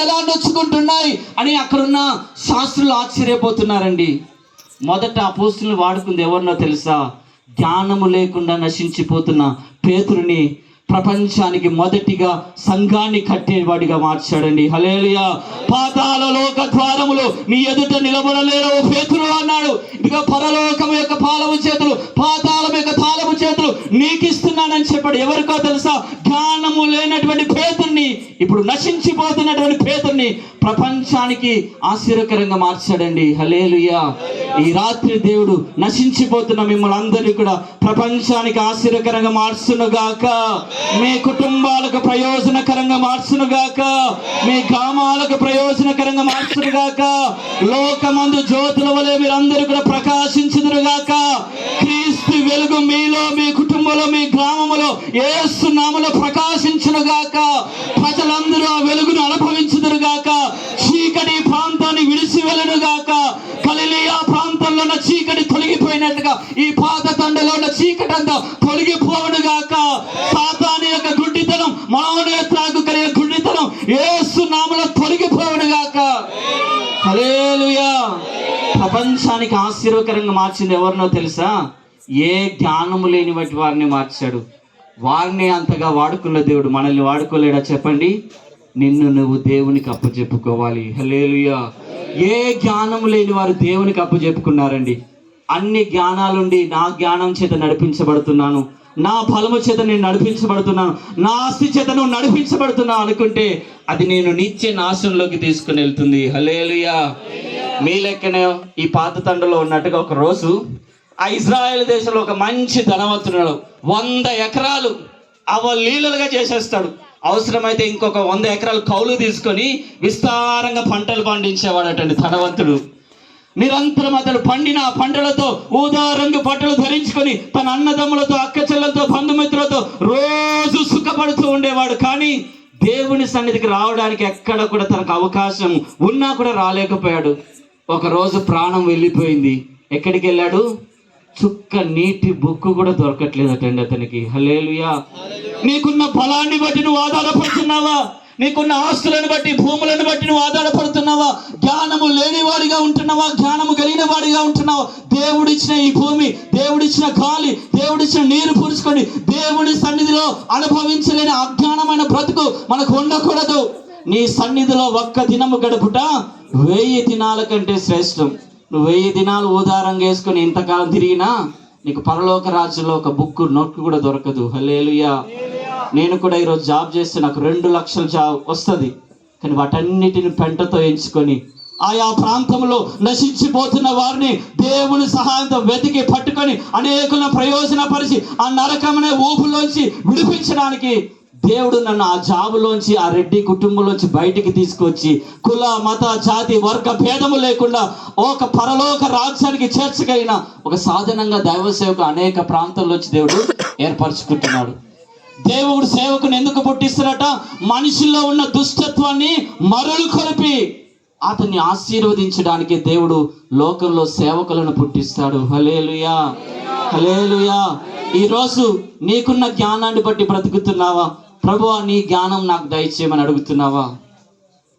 ఎలా నొచ్చుకుంటున్నాయి అని అక్కడున్న శాస్త్రులు ఆశ్చర్యపోతున్నారండి. మొదట అపోస్తులను వాడుకుంది ఎవరినో తెలుసా? జ్ఞానము లేకుండా నశించిపోతున్న పేతురుని ప్రపంచానికి మొదటిగా సంఘాన్ని కట్టేవాడిగా మార్చాడండి. హల్లెలూయా. పాతాళ లోక ద్వారములు నీ ఎదుట నిలబడలేరు పేతురు అన్నాడు. ఇదిగో పరలోకం యొక్క తాళము చేతులు, పాతాళం యొక్క తాళము చేతులు నీకు ఇస్తున్నానని చెప్పాడు. ఎవరికో తెలుసా? జ్ఞానము లేనటువంటి పేతుర్ని, ఇప్పుడు నశించిపోతున్నటువంటి పేతుర్ని ప్రపంచానికి ఆశ్చర్యకరంగా మార్చాడండి. హల్లెలూయా. ఈ రాత్రి దేవుడు నశించిపోతున్న మిమ్మల్ని అందరినీ కూడా ప్రపంచానికి ఆశ్చర్యకరంగా మార్చునుగాక. మీ కుటుంబాలకు ప్రయోజనకరంగా మార్చునుగాక. మీ గ్రామాలకు ప్రయోజనకరంగా మార్చునుగాక. లోకమందు జ్యోతుల వలె మీరందరూ కూడా ప్రకాశించుదురుగాక. క్రీస్తు వెలుగు మీలో, మీ కుటుంబంలో, మీ గ్రామంలో యేసు నామములో ప్రకాశించునుగాక. ప్రజలందరూ ఆ వెలుగును అనుభవించుదురుగాక. చీకటి ప్రాంతాన్ని విడిచి వెళ్ళునుగాక. గలిలయ ప్రాంతంలో ఉన్న చీకటి తొలగిపోయినట్టుగా ఈ పాత తండలో ఉన్న చీకటి అంతా తొలగిపోవునుగాక. సాతాను యొక్క గుడ్డితనం, మనోనేత్రాకు కలిగే గుడ్డితనం యేసు నామములో తొలగిపోవునుగాక. హల్లెలూయా. ప్రపంచానికి ఆశీర్వకరంగా మార్చింది ఎవరినో తెలుసా? ఏ జ్ఞానము లేని వాటి వారిని మార్చాడు. వారిని అంతగా వాడుకున్న దేవుడు మనల్ని వాడుకోలేడా చెప్పండి? నిన్ను నువ్వు దేవునికి అప్పచెప్పుకోవాలి. హల్లెలూయా. ఏ జ్ఞానము లేని వారు దేవునికి అప్పచెప్పుకున్నారండి. అన్ని జ్ఞానాలుండి నా జ్ఞానం చేత నడిపించబడుతున్నాను, నా ఫలము చేత నేను నడిపించబడుతున్నాను, నా ఆస్తి చేత నువ్వు నడిపించబడుతున్నావు అనుకుంటే అది నేను నిత్య నాశనంలోకి తీసుకుని వెళ్తుంది. హల్లెలూయా. మీ లెక్కనే ఈ పాత తండలో ఉన్నట్టుగా ఒక రోజు ఆ ఇజ్రాయెల్ దేశంలో ఒక మంచి ధనవంతుడు 100 ఎకరాలు అవలీలలుగా చేసేస్తాడు. అవసరమైతే ఇంకొక 100 ఎకరాలు కౌలు తీసుకొని విస్తారంగా పంటలు పండించేవాడటండి ధనవంతుడు. నిరంతరం అతడు పండిన పంటలతో ఊదా రంగు బట్టలు ధరించుకొని తన అన్నదమ్ములతో, అక్క చెల్లెలతో, బంధుమిత్రులతో రోజు సుఖపడుతూ ఉండేవాడు. కానీ దేవుని సన్నిధికి రావడానికి ఎక్కడ కూడా తనకు అవకాశం ఉన్నా కూడా రాలేకపోయాడు. ఒకరోజు ప్రాణం వెళ్ళిపోయింది. ఎక్కడికి వెళ్ళాడు? చుక్క నీటి బుక్కు కూడా దొరకట్లేదటండి అతనికి. హల్లెలూయా. నీకున్న బలాన్ని బట్టి నువ్వు ఆధారపడుతున్నావా? నీకున్న ఆస్తులను బట్టి, భూములను బట్టి నువ్వు ఆధారపడుతున్నావా? జ్ఞానము లేనివాడిగా ఉంటున్నావా? జ్ఞానము కలిగిన వాడిగా ఉంటున్నావా? దేవుడిచ్చిన ఈ భూమి, దేవుడిచ్చిన గాలి, దేవుడిచ్చిన నీరు పురుచుకొని దేవుడి సన్నిధిలో అనుభవించలేని అజ్ఞానమైన బ్రతుకు మనకు ఉండకూడదు. నీ సన్నిధిలో ఒక్క దినము గడుపుట 1000 దినాల కంటే శ్రేష్టం. నువ్వు 1000 దినాలు ఉదారంగా వేసుకొని ఇంతకాలం తిరిగినా నీకు పరలోక రాజ్యంలో ఒక బుక్ నోట్ కూడా దొరకదు. హల్లెలూయా. నేను కూడా ఈరోజు జాబ్ చేస్తే నాకు 2 లక్షల జాబ్ వస్తుంది. కానీ వాటన్నిటిని పెంటతో ఎంచుకొని ఆయా ప్రాంతంలో నశించిపోతున్న వారిని దేవుని సహాయంతో వెతికి పట్టుకొని అనేకులను ప్రయోజనపరిచి ఆ నరకమనే ఊపులోంచి విడిపించడానికి దేవుడు నన్ను ఆ జాబులోంచి, ఆ రెడ్డి కుటుంబంలోంచి బయటికి తీసుకొచ్చి కుల, మత, జాతి, వర్గ భేదము లేకుండా ఒక పరలోక రాజ్యానికి చేర్చగలిగిన ఒక సాధనంగా దైవ సేవకు అనేక ప్రాంతాల్లోంచి దేవుడు ఏర్పరచుకుంటున్నాడు. దేవుడు సేవకుని ఎందుకు పుట్టిస్తారట? మనిషిలో ఉన్న దుష్టత్వాన్ని మరలు కొలిపి అతన్ని ఆశీర్వదించడానికి దేవుడు లోకంలో సేవకులను పుట్టిస్తాడు. హల్లెలూయా. హల్లెలూయా. ఈరోజు నీకున్న జ్ఞానాన్ని బట్టి బ్రతుకుతున్నావా? ప్రభువా నీ జ్ఞానం నాకు దయచేయమని అడుగుతున్నావా?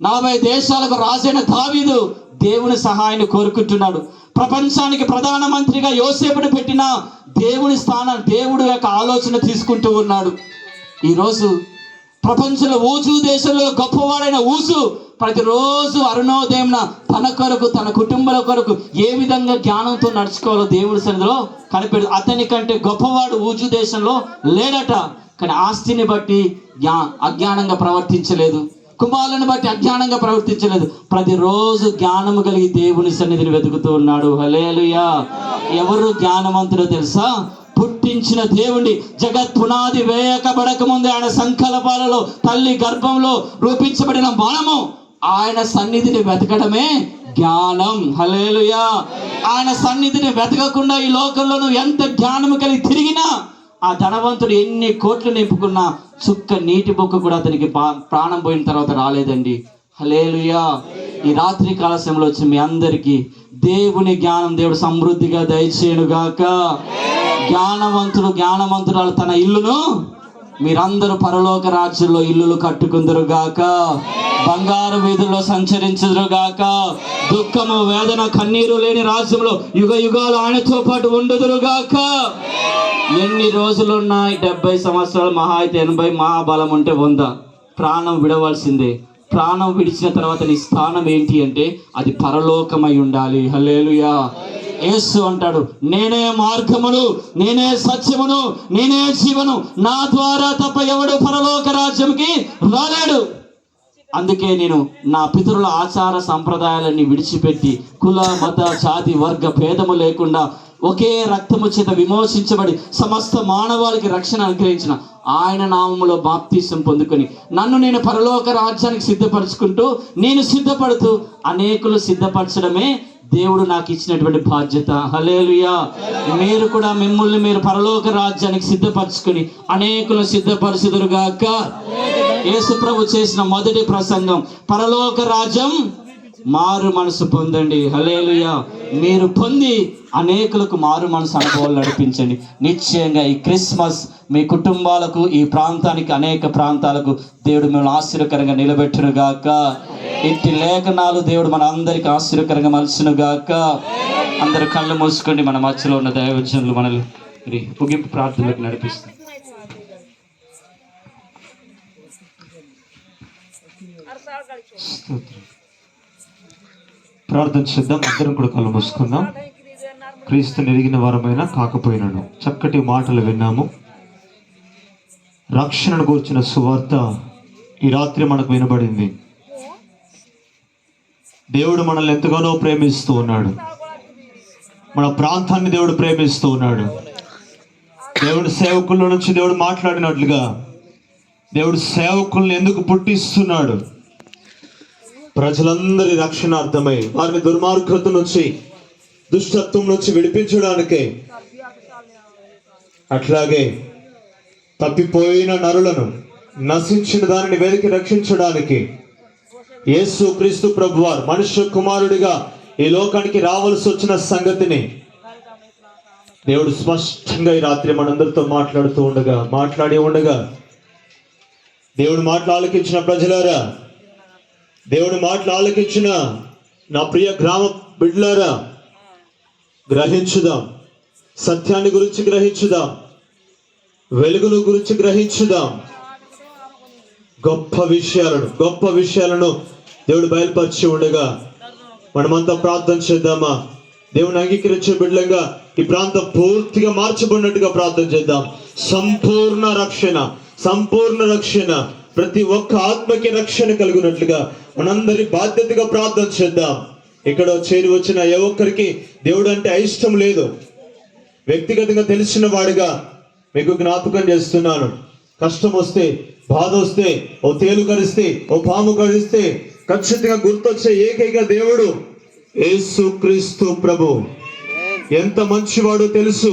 40 దేశాలకు రాజైన దావీదు దేవుని సహాయాన్ని కోరుకుంటున్నాడు. ప్రపంచానికి ప్రధానమంత్రిగా యోసేపుని పెట్టిన దేవుని స్థానం, దేవుడు యొక్క ఆలోచన తీసుకుంటూ ఉన్నాడు. ఈరోజు ప్రపంచంలో ఊజు దేశంలో గొప్పవాడైన ఊజు ప్రతిరోజు అరుణోదయంన తన కొరకు, తన కుటుంబాల కొరకు ఏ విధంగా జ్ఞానంతో నడుచుకోవాలో దేవుడి సన్నిధిలో కనిపెడు. అతని కంటే గొప్పవాడు ఊజు దేశంలో లేడట. కానీ ఆస్తిని బట్టి అజ్ఞానంగా ప్రవర్తించలేదు, కుమారులను బట్టి అజ్ఞానంగా ప్రవర్తించలేదు. ప్రతిరోజు జ్ఞానము కలిగి దేవుని సన్నిధిని వెతుకుతూ ఉన్నాడు. హల్లెలూయా. ఎవరు జ్ఞానవంతుడో తెలుసా? పుట్టించిన దేవుణ్ణి జగత్ పునాది వేయకబడక ముందే ఆయన సంకల్పాలలో తల్లి గర్భంలో రూపించబడిన మనము ఆయన సన్నిధిని వెతకడమే జ్ఞానం. హల్లెలూయా. ఆయన సన్నిధిని వెతకకుండా ఈ లోకంలో నువ్వు ఎంత జ్ఞానము కలిగి తిరిగినా ఆ ధనవంతుడు ఎన్ని కోట్లు నింపుకున్నా చుక్క నీటి బొక్క కూడా అతనికి ప్రాణం పోయిన తర్వాత రాలేదండి. హల్లెలూయా. ఈ రాత్రి కాల సమయంలో వచ్చి మీ అందరికీ దేవుని జ్ఞానం దేవుడు సమృద్ధిగా దయచేయునుగాక. జ్ఞానవంతురాలు తన ఇల్లును మీరందరూ పరలోక రాజ్యంలో ఇల్లులు కట్టుకుందరుగాక, బంగారు వీధుల్లో సంచరించుదురుగాక, దుఃఖము వేదన కన్నీరు లేని రాజ్యంలో యుగ యుగాలు ఆయనతో పాటు ఉండుదురుగాక. ఎన్ని రోజులున్నాయి? 70 సంవత్సరాలు, మహా అయితే 80, మహాబలం ఉంటే 100. ప్రాణం విడవలసిందే. ప్రాణం విడిచిన తర్వాత నీ స్థానం ఏంటి అంటే అది పరలోకమై ఉండాలి. హల్లెలూయా. యేసు అంటాడు, నేనే మార్గమును, నేనే సత్యమును, నేనే జీవను, నా ద్వారా తప్ప ఎవడు పరలోక రాజ్యంకి రాలేడు. అందుకే నేను నా పితరుల ఆచార సంప్రదాయాలన్నీ విడిచిపెట్టి కుల మత జాతి వర్గ భేదము లేకుండా ఒకే రక్తము చేత విమోచించబడి సమస్త మానవాళికి రక్షణ అనుగ్రహించిన ఆయన నామములో బాప్తీసం పొందుకొని నన్ను నేను పరలోక రాజ్యానికి సిద్ధపరచుకుంటూ నేను సిద్ధపడుతూ అనేకులు సిద్ధపరచడమే దేవుడు నాకు ఇచ్చినటువంటి బాధ్యత. హల్లెలూయా. మీరు కూడా మిమ్మల్ని మీరు పరలోక రాజ్యానికి సిద్ధపరచుకొని అనేకులు సిద్ధపరచుదురుగాక. యేసు ప్రభు చేసిన మొదటి ప్రసంగం పరలోక రాజ్యం మారు మనసు పొందండి. హల్లెలూయా. మీరు పొంది అనేకులకు మారు మనసు అనుభవాలు నడిపించండి. నిశ్చయంగా ఈ క్రిస్మస్ మీ కుటుంబాలకు, ఈ ప్రాంతానికి, అనేక ప్రాంతాలకు దేవుడు మిమ్మల్ని ఆశీర్వకరంగా నిలబెట్టునుగాక. ఇట్టి లేఖనాలు దేవుడు మన అందరికి ఆశీర్వకరంగా మలుచునుగాక. అందరూ కళ్ళు మూసుకోండి. మన మధ్యలో ఉన్న దైవజనులు మనల్ని ముగింపు ప్రార్థనలకు నడిపిస్తారు. ప్రార్థన చేద్దాం. అందరం కూడా కళ్ళు మూసుకుందాం. క్రీస్తుని ఎరిగిన వారమైనా కాకపోయినాను చక్కటి మాటలు విన్నాము. రక్షణను గూర్చిన సువార్త ఈ రాత్రి మనకు వినబడింది. దేవుడు మనల్ని ఎంతగానో ప్రేమిస్తూ ఉన్నాడు. మన ప్రాంతాన్ని దేవుడు ప్రేమిస్తూ ఉన్నాడు. దేవుడు సేవకుల నుంచి దేవుడు మాట్లాడినట్లుగా దేవుడు సేవకుల్ని ఎందుకు పుట్టిస్తున్నాడు? ప్రజలందరి రక్షణార్థమై, వారిని దుర్మార్గత నుంచి, దుష్టత్వం నుంచి విడిపించడానికే. అట్లాగే తప్పిపోయిన నరులను, నశించిన దానిని వెతికి రక్షించడానికి యేసు క్రీస్తు ప్రభువారు మనుష్య కుమారుడిగా ఈ లోకానికి రావాల్సి వచ్చిన సంగతిని దేవుడు స్పష్టంగా ఈ రాత్రి మనందరితో మాట్లాడి ఉండగా దేవుడు మాటలు ఆలకించిన ప్రజలారా, దేవుడు మాటలు ఆలకించిన నా ప్రియ గ్రామ బిడ్డలారా, గ్రహించుదాం. సత్యాన్ని గురించి గ్రహించుదాం. వెలుగును గురించి గ్రహించుదాం. గొప్ప విషయాలను దేవుడు బయలుపరిచి ఉండగా మనమంతా ప్రార్థన చేద్దామా? దేవుని అంగీకరించే బిడ్డలంగా ఈ ప్రాంతం పూర్తిగా మార్చబడినట్టుగా ప్రార్థన చేద్దాం. సంపూర్ణ రక్షణ ప్రతి ఒక్క ఆత్మకి రక్షణ కలుగునట్లుగా మనందరి బాధ్యతగా ప్రార్థన చేద్దాం. ఇక్కడ చేరి వచ్చిన ఏ ఒక్కరికి దేవుడు అంటే అయిష్టం లేదు. వ్యక్తిగతంగా తెలిసిన వాడిగా మీకు జ్ఞాపకం చేస్తున్నాను. కష్టం వస్తే, బాధ వస్తే, ఓ తేలు కరిస్తే, ఓ పాము కరిస్తే ఖచ్చితంగా గుర్తొచ్చే ఏకైక దేవుడు యేసుక్రీస్తు ప్రభు. ఎంత మంచివాడో తెలుసు,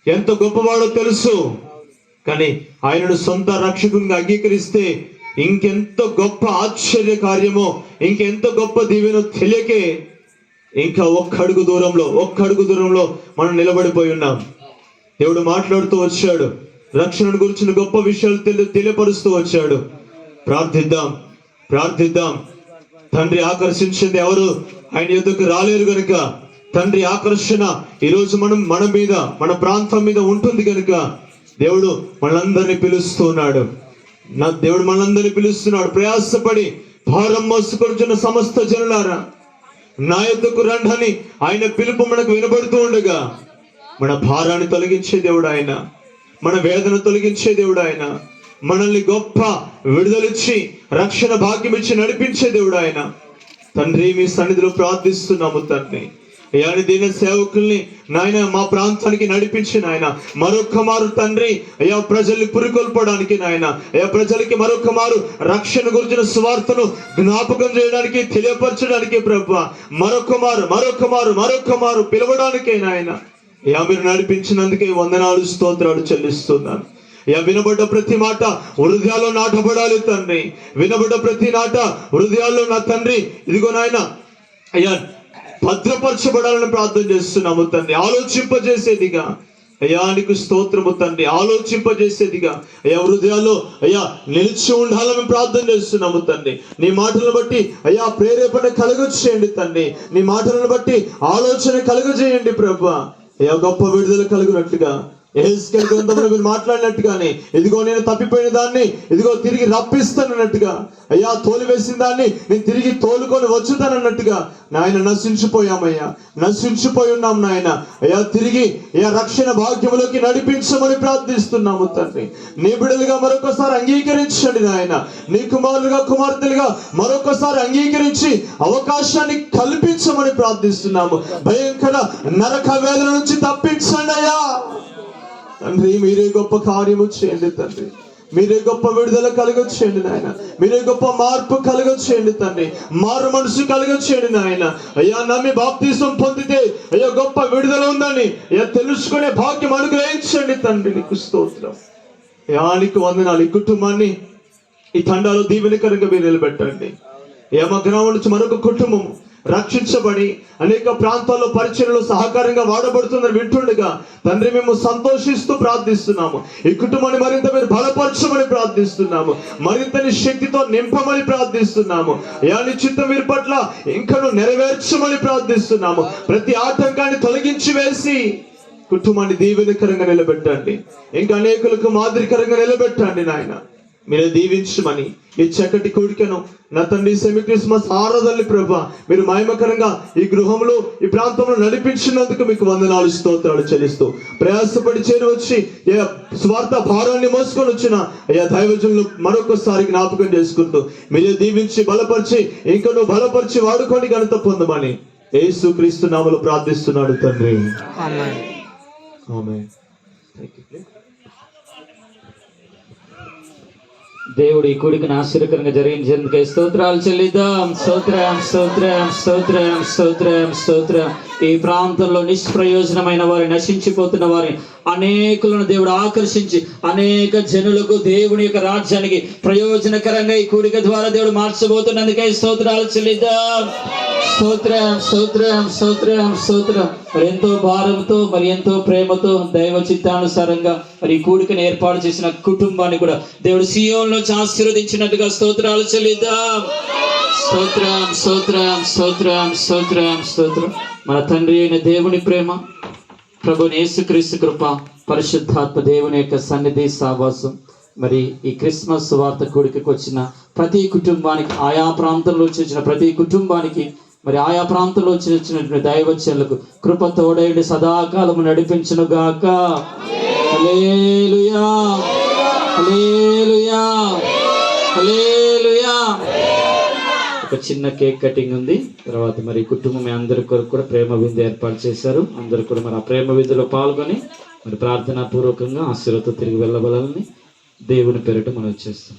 ఎంత గొప్పవాడో తెలుసు. కానీ ఆయనను సొంత రక్షకునిగా అంగీకరిస్తే ఇంకెంత గొప్ప ఆశ్చర్య కార్యమో, ఇంకెంత గొప్ప దీవెనో తెలియకే ఇంకా ఒక్క అడుగు దూరంలో మనం నిలబడిపోయి ఉన్నాం. దేవుడు మాట్లాడుతూ వచ్చాడు. రక్షణ గురించిన గొప్ప విషయాలు తెలియపరుస్తూ వచ్చాడు. ప్రార్థిద్దాం. తండ్రి ఆకర్షించింది ఎవరు ఆయన ఎదుకు రాలేరు కనుక తండ్రి ఆకర్షణ ఈరోజు మన మీద, మన ప్రాంతం మీద ఉంటుంది కనుక దేవుడు మనందరినీ పిలుస్తున్నాడు. ప్రయాసపడి భారం మోసుకొచ్చిన సమస్త జనులారా, నా యొద్దకు రండని ఆయన పిలుపు మనకు వినబడుతూ ఉండగా మన భారాన్ని తొలగించే దేవుడు ఆయన, మన వేదన తొలగించే దేవుడు ఆయన, మనల్ని గొప్ప విడుదలిచ్చి రక్షణ భాగ్యం ఇచ్చి నడిపించే దేవుడు ఆయన. తండ్రి, మీ సన్నిధిలో ప్రార్థిస్తున్నాము తండ్రి. అయ్యాని దీని సేవకుల్ని నాయన మా ప్రాంతానికి నడిపించిన ఆయన మరొక మారు తండ్రి, అయ్యా ప్రజల్ని పురికొల్పడానికి నాయన, అయ్యా ప్రజలకి మరొక మారు రక్షణ గురించిన సువార్తను జ్ఞాపకం చేయడానికి, తెలియపరచడానికి ప్రభువా మరొక మారు పిలవడానికే నాయన అయ్యా మీరు నడిపించినందుకే వందనాలు, స్తోత్రాలు చెల్లిస్తున్నాను. అయ్యా వినబడ్డ ప్రతి మాట హృదయాల్లో నాటబడాలి తండ్రి. వినబడ్డ ప్రతి మాట హృదయాల్లో నా తండ్రి ఇదిగో నాయన అయ్యా భద్రపరచబడాలని ప్రార్థన చేస్తున్నాము తండ్రి. ఆలోచింపజేసేదిగా అయ్యా నీకు స్తోత్రము తండ్రి. ఆలోచింపజేసేదిగా అయ్యా హృదయాల్లో అయ్యా నిలిచి ఉండాలని మేము ప్రార్థన చేస్తున్నాము తండ్రి. నీ మాటలను బట్టి అయ్యా ప్రేరేపణ కలుగచేయండి తండ్రి. నీ మాటలను బట్టి ఆలోచన కలుగజేయండి ప్రభువా. అయ్యా గొప్ప విడుదల కలుగునట్లుగా యెహెజ్కేలు గ్రంథంలో మీరు మాట్లాడినట్టుగానే ఇదిగో నేను తప్పిపోయిన దాన్ని ఇదిగో తిరిగి రప్పిస్తానన్నట్టుగా, అయ్యా తోలివేసిన దాన్ని నేను తిరిగి తోలుకొని వచ్చుతానన్నట్టుగా నాయన నశించిపోయామయ్యా, నశించిపోయి ఉన్నాం నాయన. అయ్యా తిరిగి అయ్యా రక్షణ భాగ్యములోకి నడిపించమని ప్రార్థిస్తున్నాము తండ్రి. నీ బిడ్డలుగా మరొకసారి అంగీకరించండి నాయన. నీ కుమారులుగా కుమార్తెలుగా మరొకసారి అంగీకరించి అవకాశాన్ని కల్పించమని ప్రార్థిస్తున్నాము. భయంకర నరక వేదన నుంచి తప్పించండి అయ్యా తండ్రి. మీరే గొప్ప కార్యము చేయండి తండ్రి. మీరే గొప్ప విడుదల కలుగచేయండి నాయన. మీరే గొప్ప మార్పు కలుగచేయండి తండ్రి. మారు మనసు కలుగచేయండి నాయన. అయ్యా నమ్మి బాప్తిసం పొందితే అయ్యా గొప్ప విడుదల ఉందని అయ్యా తెలుసుకునే భాగ్యం అనుగ్రహించండి తండ్రి. నీకు స్తోత్రం. అయ్యా నీకు వందనాలు. ఈ కుటుంబాన్ని ఈ తండాలో దీవెనకరంగా మీరు నిలబెట్టండి. మా గ్రామం నుంచి మరొక కుటుంబం రక్షించబడి అనేక ప్రాంతాల్లో పరిచర్యలో సహకారంగా వాడబడుతుందని వింటుండగా తండ్రి మేము సంతోషిస్తూ ప్రార్థిస్తున్నాము. ఈ కుటుంబాన్ని మరింత మీరు బలపరచమని ప్రార్థిస్తున్నాము. మరింత నీ శక్తితో నింపమని ప్రార్థిస్తున్నాము. నీ చిత్తం వీరి పట్ల ఇంకను నెరవేర్చమని ప్రార్థిస్తున్నాము. ప్రతి ఆటంకాన్ని తొలగించి వేసి కుటుంబాన్ని దీవెనకరంగా నిలబెట్టండి. ఇంకా అనేకులకు మాదిరికరంగా నిలబెట్టండి నాయన. మీరే దీవించమని ఈ చక్కటి కోరికను నా తండ్రి సెమీ క్రిస్మస్ ఆరాధనలు ప్రభా మీరు మహిమకరంగా ఈ గృహంలో ఈ ప్రాంతంలో నడిపించినందుకు మీకు వందనాలు స్తోత్రాలు చెల్లిస్తూ ప్రయాసపడి చేరువచ్చి స్వార్థ భారాన్ని మోసుకొని వచ్చిన అయ్యా దైవజనులు మరొకసారి జ్ఞాపకం చేసుకుంటూ మీరే దీవించి బలపరిచి ఇంకా నువ్వు బలపరిచి వాడుకొని ఘనత పొందమని యేసు క్రీస్తు నామములో ప్రార్థిస్తున్నాడు తండ్రి. ఆమేన్. దేవుడు ఈ కూడికను ఆశీర్వకరంగా జరిగించేందుకు స్తోత్రాలు చెల్లిద్దాం. స్తోత్రం స్తోత్రం స్తోత్రం స్తోత్రం స్తోత్రం. ఈ ప్రాంతంలో నిష్ప్రయోజనమైన వారి, నశించిపోతున్న వారి అనేకులను దేవుడు ఆకర్షించి అనేక జనులకు దేవుని యొక్క రాజ్యానికి ప్రయోజనకరంగా ఈ కూడిక ద్వారా దేవుడు మార్చబోతున్నందుకే స్తోత్రాలు చెల్లిద్దాం. స్తోత్రం స్తోత్రం స్తోత్రం స్తోత్రం. మరి ఎంతో భారంతో మరి ఎంతో ప్రేమతో దైవ చిత్తానుసారంగా మరి ఈ కూడికను ఏర్పాటు చేసిన కుటుంబాన్ని కూడా దేవుడు సియోనులో ఆశీర్వదించినట్టుగా స్తోత్రాలు చెల్లిద్దాం. స్తోత్రం స్తోత్రం స్తోత్రం స్తోత్రం స్తోత్రం. మన తండ్రి అయిన దేవుని ప్రేమ, ప్రభువైన యేసుక్రీస్తు కృప, పరిశుద్ధాత్మ దేవుని యొక్క సన్నిధి సావాసం మరి ఈ క్రిస్మస్ వార్త కూడికకు వచ్చిన ప్రతి కుటుంబానికి, ఆయా ప్రాంతంలో వచ్చిన ప్రతి కుటుంబానికి, మరి ఆయా ప్రాంతంలో వచ్చినటువంటి దైవజనులకు కృప తోడైండి సదాకాలము నడిపించును గాక. హల్లెలూయా హల్లెలూయా హల్లెలూయా. ఒక చిన్న కేక్ కటింగ్ ఉంది. తర్వాత మరి కుటుంబం అందరి కొరకు కూడా ప్రేమ విందు ఏర్పాటు చేశారు. అందరూ కూడా మరి ఆ ప్రేమ విందులో పాల్గొని మరి ప్రార్థనా పూర్వకంగా ఆశీర్వాదంతో తిరిగి వెళ్ళవాలని దేవుని పేరిట మనం చేస్తాం.